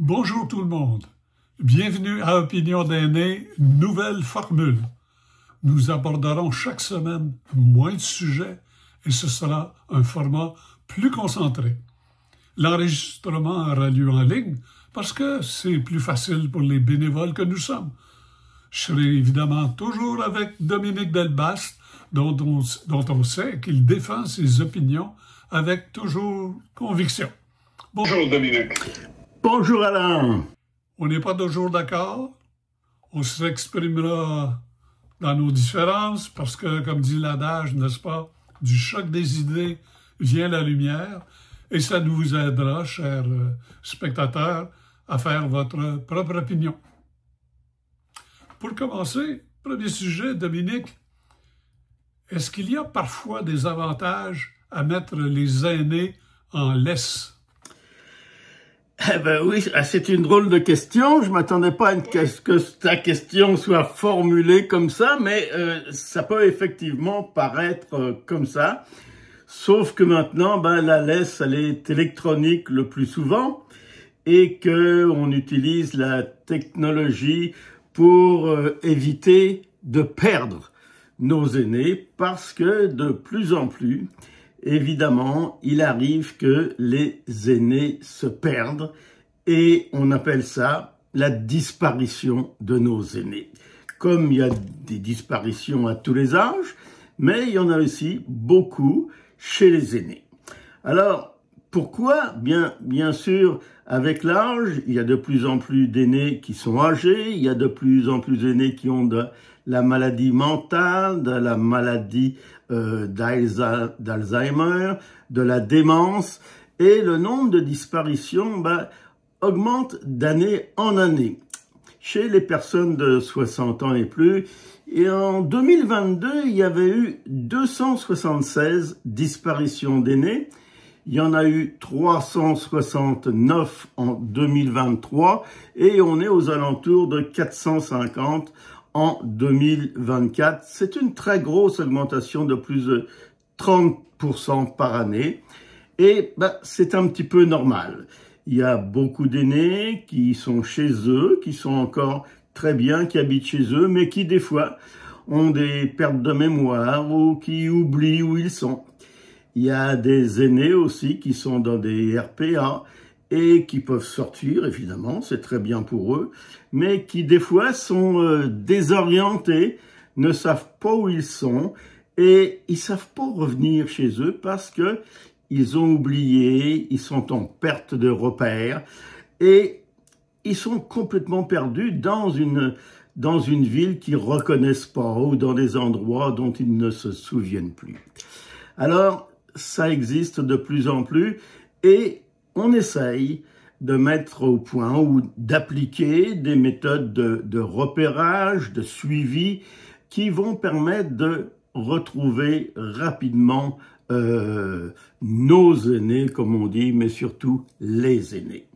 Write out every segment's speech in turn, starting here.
Bonjour tout le monde. Bienvenue à Opinion d'aînés, nouvelle formule. Nous aborderons chaque semaine moins de sujets et ce sera un format plus concentré. L'enregistrement aura lieu en ligne parce que c'est plus facile pour les bénévoles que nous sommes. Je serai évidemment toujours avec Dominique Delbast, dont on sait qu'il défend ses opinions avec toujours conviction. Bonjour Dominique. Bonjour Alain. On n'est pas toujours d'accord. On s'exprimera dans nos différences parce que, comme dit l'adage, n'est-ce pas, du choc des idées vient la lumière et ça nous aidera, chers spectateurs, à faire votre propre opinion. Pour commencer, premier sujet, Dominique, est-ce qu'il y a parfois des avantages à mettre les aînés en laisse? Eh ben oui, c'est une drôle de question. Je m'attendais pas à que ta question soit formulée comme ça, mais ça peut effectivement paraître comme ça. Sauf que maintenant, la laisse, elle est électronique le plus souvent et que on utilise la technologie pour éviter de perdre nos aînés parce que de plus en plus, évidemment, il arrive que les aînés se perdent et on appelle ça la disparition de nos aînés. Comme il y a des disparitions à tous les âges, mais il y en a aussi beaucoup chez les aînés. Alors, pourquoi? Bien sûr, avec l'âge, il y a de plus en plus d'aînés qui sont âgés, il y a de plus en plus d'aînés qui ont de la maladie mentale, de la maladie d'Alzheimer, de la démence, et le nombre de disparitions augmente d'année en année. Chez les personnes de 60 ans et plus, et en 2022, il y avait eu 276 disparitions d'aînés. Il y en a eu 369 en 2023 et on est aux alentours de 450 en 2024. C'est une très grosse augmentation de plus de 30% par année et c'est un petit peu normal. Il y a beaucoup d'aînés qui sont chez eux, qui sont encore très bien, qui habitent chez eux, mais qui des fois ont des pertes de mémoire ou qui oublient où ils sont. Il y a des aînés aussi qui sont dans des RPA et qui peuvent sortir, évidemment, c'est très bien pour eux, mais qui des fois sont désorientés, ne savent pas où ils sont et ils savent pas revenir chez eux parce que ils ont oublié, ils sont en perte de repères et ils sont complètement perdus dans une ville qu'ils reconnaissent pas ou dans des endroits dont ils ne se souviennent plus. Alors, ça existe de plus en plus et on essaye de mettre au point ou d'appliquer des méthodes de repérage, de suivi qui vont permettre de retrouver rapidement nos aînés, comme on dit, mais surtout les aînés.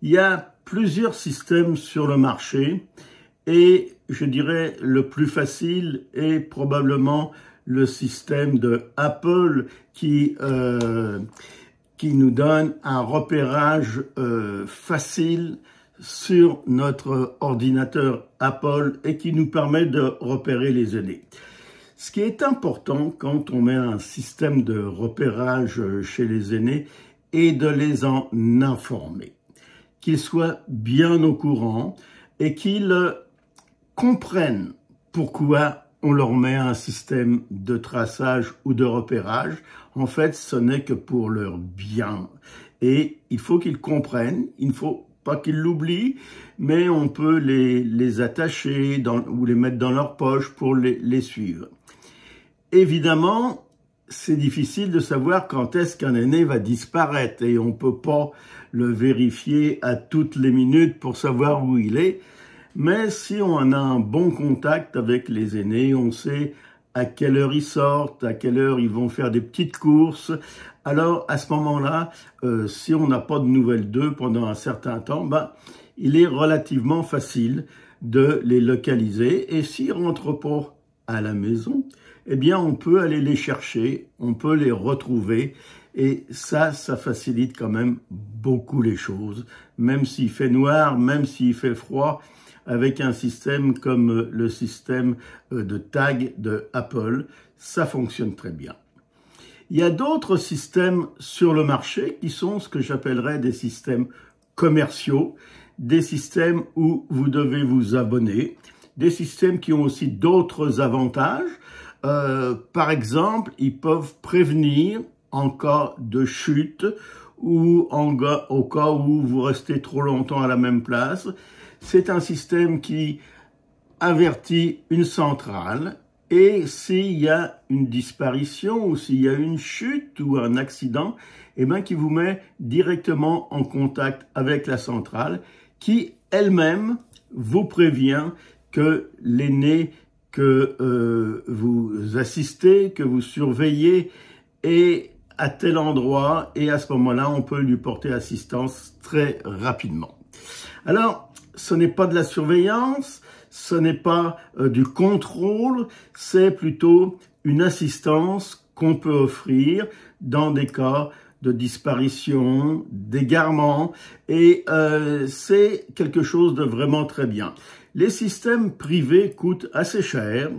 Il y a plusieurs systèmes sur le marché et je dirais le plus facile est probablement le système de Apple qui nous donne un repérage facile sur notre ordinateur Apple et qui nous permet de repérer les aînés. Ce qui est important quand on met un système de repérage chez les aînés est de les en informer, qu'ils soient bien au courant et qu'ils comprennent pourquoi on leur met un système de traçage ou de repérage. En fait, ce n'est que pour leur bien. Et il faut qu'ils comprennent, il ne faut pas qu'ils l'oublient, mais on peut les attacher ou les mettre dans leur poche pour les suivre. Évidemment, c'est difficile de savoir quand est-ce qu'un aîné va disparaître et on ne peut pas le vérifier à toutes les minutes pour savoir où il est. Mais si on a un bon contact avec les aînés, on sait à quelle heure ils sortent, à quelle heure ils vont faire des petites courses. Alors, à ce moment-là, si on n'a pas de nouvelles d'eux pendant un certain temps, il est relativement facile de les localiser. Et s'ils ne rentrent pas à la maison, eh bien, on peut aller les chercher, on peut les retrouver. Et ça facilite quand même beaucoup les choses, même s'il fait noir, même s'il fait froid, avec un système comme le système de tag de Apple, ça fonctionne très bien. Il y a d'autres systèmes sur le marché qui sont ce que j'appellerais des systèmes commerciaux, des systèmes où vous devez vous abonner, des systèmes qui ont aussi d'autres avantages. Par exemple, ils peuvent prévenir en cas de chute ou au cas où vous restez trop longtemps à la même place. C'est un système qui avertit une centrale et s'il y a une disparition ou s'il y a une chute ou un accident, eh bien, qui vous met directement en contact avec la centrale qui elle-même vous prévient que l'aîné que vous assistez, que vous surveillez est à tel endroit et à ce moment-là, on peut lui porter assistance très rapidement. Alors, ce n'est pas de la surveillance, ce n'est pas du contrôle, c'est plutôt une assistance qu'on peut offrir dans des cas de disparition, d'égarement, et c'est quelque chose de vraiment très bien. Les systèmes privés coûtent assez cher,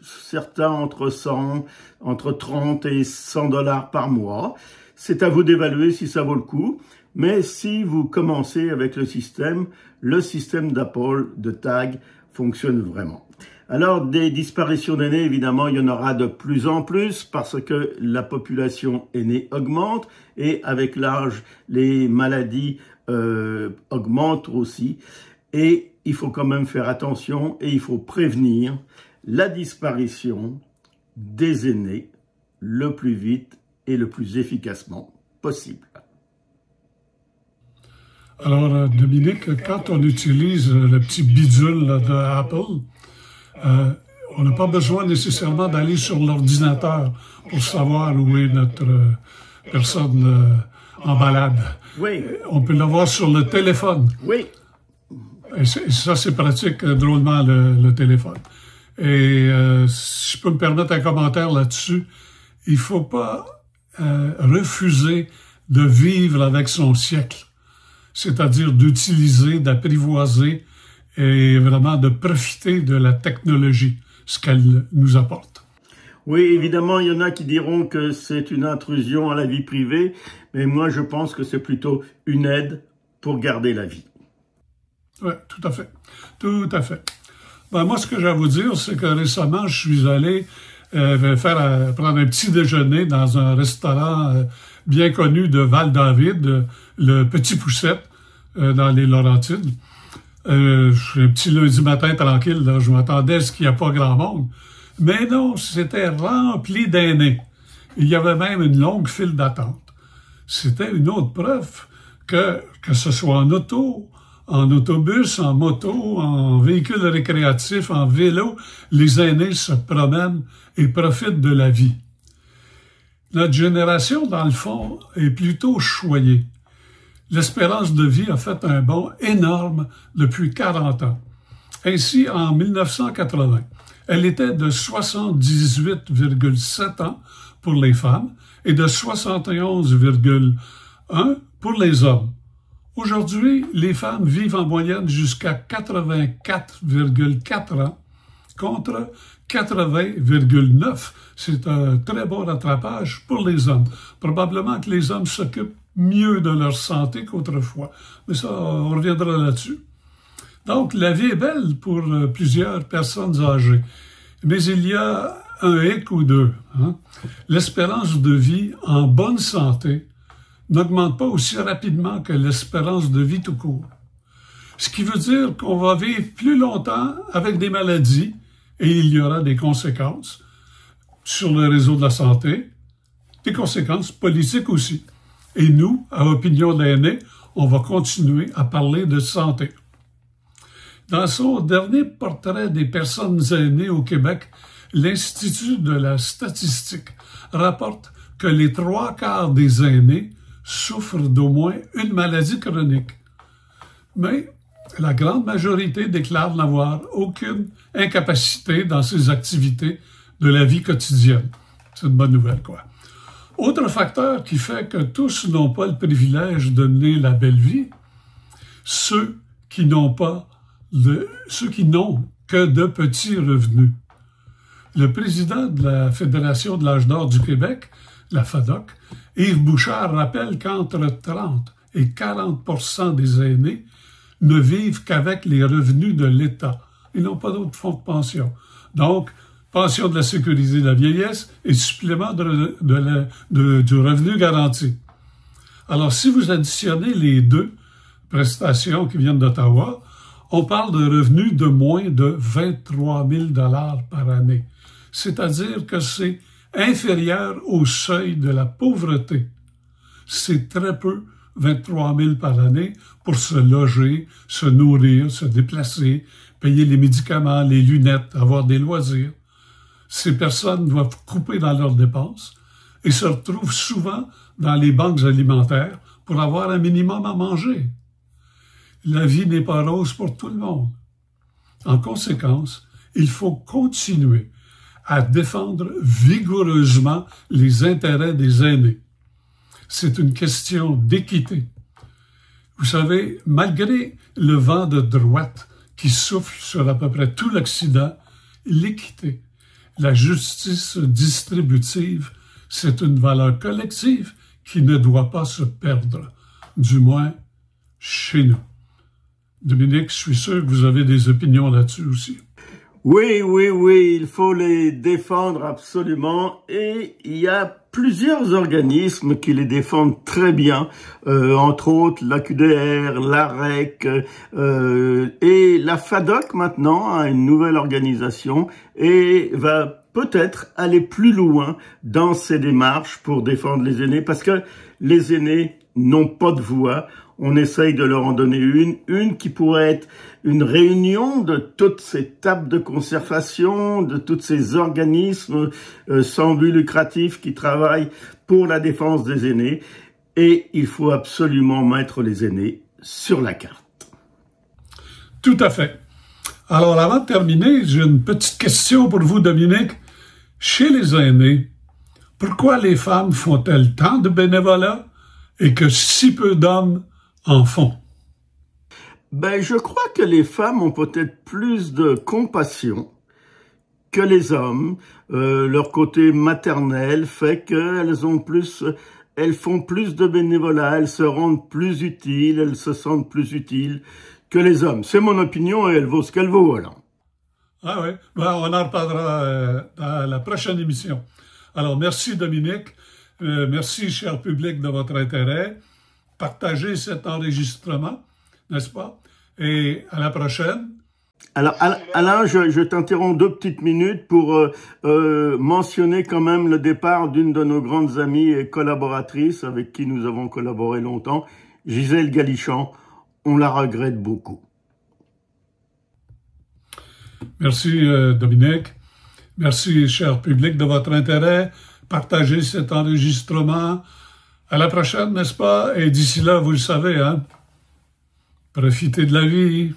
certains entre 30 et 100 $ par mois. C'est à vous d'évaluer si ça vaut le coup. Mais si vous commencez avec le système d'Apple de tag fonctionne vraiment. Alors, des disparitions d'aînés, évidemment, il y en aura de plus en plus parce que la population aînée augmente et avec l'âge, les maladies augmentent aussi. Et il faut quand même faire attention et il faut prévenir la disparition des aînés le plus vite et le plus efficacement possible. Alors, Dominique, quand on utilise le petit bidule là, de Apple, on n'a pas besoin nécessairement d'aller sur l'ordinateur pour savoir où est notre personne en balade. Oui. On peut l'avoir sur le téléphone. Oui. Et ça, c'est pratique, drôlement, le téléphone. Et si je peux me permettre un commentaire là-dessus, il ne faut pas refuser de vivre avec son siècle, c'est-à-dire d'utiliser, d'apprivoiser et vraiment de profiter de la technologie, ce qu'elle nous apporte. Oui, évidemment, il y en a qui diront que c'est une intrusion à la vie privée, mais moi, je pense que c'est plutôt une aide pour garder la vie. Oui, tout à fait. Tout à fait. Ben, moi, ce que j'ai à vous dire, c'est que récemment, je suis allé prendre un petit déjeuner dans un restaurant bien connu de Val-David, le Petit Poucette, dans les Laurentides. Un petit lundi matin tranquille, là, je m'attendais à ce qu'il n'y ait pas grand monde. Mais non, c'était rempli d'aînés. Il y avait même une longue file d'attente. C'était une autre preuve que ce soit en auto, en autobus, en moto, en véhicule récréatif, en vélo, les aînés se promènent et profitent de la vie. Notre génération, dans le fond, est plutôt choyée. L'espérance de vie a fait un bond énorme depuis 40 ans. Ainsi, en 1980, elle était de 78,7 ans pour les femmes et de 71,1 pour les hommes. Aujourd'hui, les femmes vivent en moyenne jusqu'à 84,4 ans contre 80,9. C'est un très bon rattrapage pour les hommes. Probablement que les hommes s'occupent mieux de leur santé qu'autrefois. Mais ça, on reviendra là-dessus. Donc, la vie est belle pour plusieurs personnes âgées. Mais il y a un hic ou deux. Hein? L'espérance de vie en bonne santé n'augmente pas aussi rapidement que l'espérance de vie tout court. Ce qui veut dire qu'on va vivre plus longtemps avec des maladies et il y aura des conséquences sur le réseau de la santé, des conséquences politiques aussi. Et nous, à Opinion d'aînés, on va continuer à parler de santé. Dans son dernier portrait des personnes aînées au Québec, l'Institut de la statistique rapporte que les 3/4 des aînés souffrent d'au moins une maladie chronique. Mais la grande majorité déclare n'avoir aucune incapacité dans ses activités de la vie quotidienne. C'est une bonne nouvelle, quoi. Autre facteur qui fait que tous n'ont pas le privilège de mener la belle vie, ceux qui n'ont que de petits revenus. Le président de la Fédération de l'âge d'or du Québec, la FADOC, Yves Bouchard, rappelle qu'entre 30 et 40% des aînés ne vivent qu'avec les revenus de l'État. Ils n'ont pas d'autres fonds de pension. Donc, pension de la sécurité de la vieillesse et supplément du revenu garanti. Alors, si vous additionnez les deux prestations qui viennent d'Ottawa, on parle de revenus de moins de 23 000 $ par année. C'est-à-dire que c'est inférieur au seuil de la pauvreté. C'est très peu, 23 000 par année, pour se loger, se nourrir, se déplacer, payer les médicaments, les lunettes, avoir des loisirs. Ces personnes doivent couper dans leurs dépenses et se retrouvent souvent dans les banques alimentaires pour avoir un minimum à manger. La vie n'est pas rose pour tout le monde. En conséquence, il faut continuer à défendre vigoureusement les intérêts des aînés. C'est une question d'équité. Vous savez, malgré le vent de droite qui souffle sur à peu près tout l'Occident, l'équité, la justice distributive, c'est une valeur collective qui ne doit pas se perdre, du moins chez nous. Dominique, je suis sûr que vous avez des opinions là-dessus aussi. Oui, il faut les défendre absolument et il y a plusieurs organismes qui les défendent très bien, entre autres l'AQDR, l'AREC et la FADOC maintenant a une nouvelle organisation et va peut-être aller plus loin dans ses démarches pour défendre les aînés parce que les aînés n'ont pas de voix. On essaye de leur en donner une qui pourrait être une réunion de toutes ces tables de conservation, de tous ces organismes sans but lucratif qui travaillent pour la défense des aînés. Et il faut absolument mettre les aînés sur la carte. Tout à fait. Alors, avant de terminer, j'ai une petite question pour vous, Dominique. Chez les aînés, pourquoi les femmes font-elles tant de bénévolat et que si peu d'hommes en font? Ben, je crois que les femmes ont peut-être plus de compassion que les hommes. Leur côté maternel fait qu'elles font plus de bénévolat, elles se rendent plus utiles, elles se sentent plus utiles que les hommes. C'est mon opinion et elle vaut ce qu'elle vaut, alors. Ah oui, ben, on en reparlera à la prochaine émission. Alors, merci Dominique, merci cher public de votre intérêt. Partagez cet enregistrement, n'est-ce pas? Et à la prochaine. Alors, Alain, je t'interromps 2 petites minutes pour mentionner quand même le départ d'une de nos grandes amies et collaboratrices avec qui nous avons collaboré longtemps, Gisèle Galichan. On la regrette beaucoup. Merci Dominique. Merci cher public de votre intérêt. Partagez cet enregistrement. À la prochaine, n'est-ce pas? Et d'ici là, vous le savez, hein? Profitez de la vie.